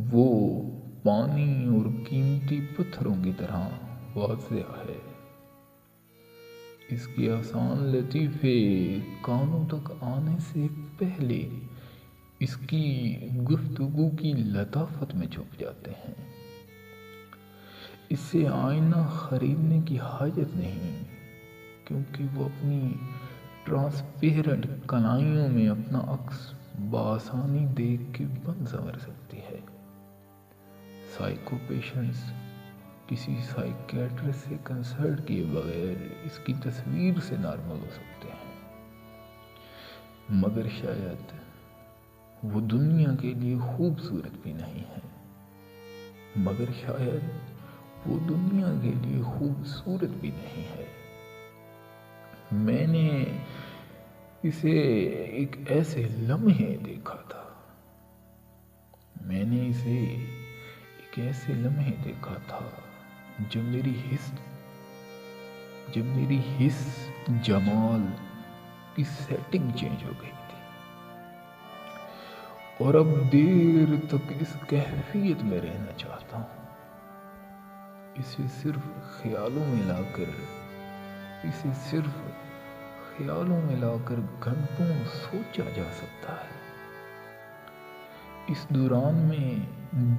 وہ پانی اور قیمتی پتھروں کی طرح واضح ہے۔ اس کے آسان لطیفے کانوں تک آنے سے پہلے اس کی گفتگو کی لطافت میں چھپ جاتے ہیں۔ اس سے آئینہ خریدنے کی حاجت نہیں، کیونکہ وہ اپنی ٹرانسپیرنٹ کلائیوں میں اپنا عکس بآسانی دیکھ کے بن سنور سکتی ہے۔ سائیکو پیشنٹس کسی سائیکیٹرسٹ سے کنسلٹ کیے بغیر اس کی تصویر سے نارمل ہو سکتے ہیں، مگر شاید وہ دنیا کے لیے خوبصورت بھی نہیں ہے۔ مگر شاید وہ دنیا کے لیے خوبصورت بھی نہیں ہے۔ میں نے اسے ایک ایسے لمحے دیکھا تھا جب میری حس جمال کی سیٹنگ چینج ہو گئی تھی، اور اب دیر تک اس کیفیت میں رہنا چاہتا ہوں۔ اسے صرف خیالوں میں لا کر گھنٹوں سوچا جا سکتا ہے۔ اس دوران میں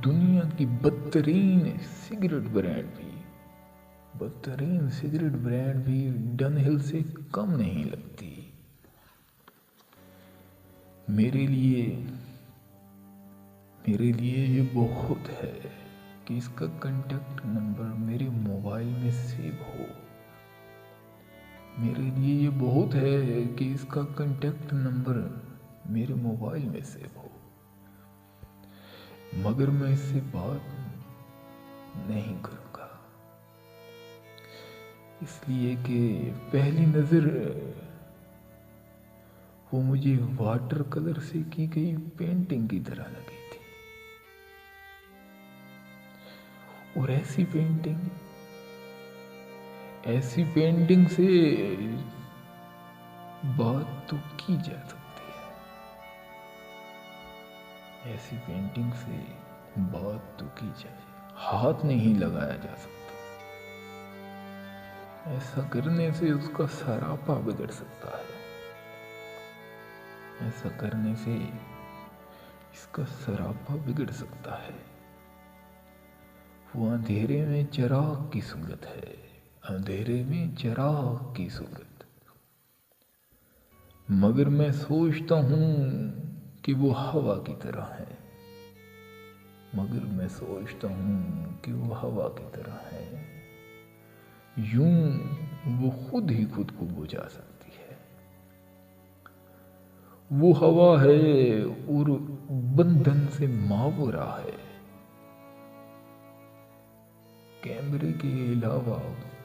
دنیا کی بدترین سگریٹ برانڈ بھی ڈن ہل سے کم نہیں لگتی۔ میرے لیے یہ بہت ہے کہ اس کا کنٹیکٹ نمبر میرے موبائل میں سیو ہو۔ مگر میں اس سے بات نہیں کروں گا، اس لیے کہ پہلی نظر وہ مجھے واٹر کلر سے کی گئی پینٹنگ کی طرح لگی تھی، اور ایسی پینٹنگ سے بات تو کی جا سکتی ہے، ہاتھ نہیں لگایا جا سکتا۔ ایسا کرنے سے اس کا سراپا بگڑ سکتا ہے، وہ اندھیرے میں چراغ کی صورت، مگر میں سوچتا ہوں کہ وہ ہوا کی طرح ہے، یوں وہ خود ہی خود کو بجھا سکتی ہے۔ وہ ہوا ہے اور بندھن سے ماورا ہے، کیمرے کے علاوہ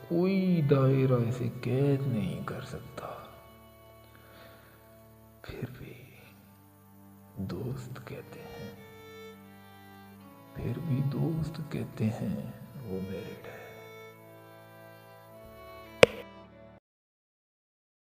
کوئی دائرہ اسے قید نہیں کر سکتا۔ پھر بھی دوست کہتے ہیں وہ میرے ڈر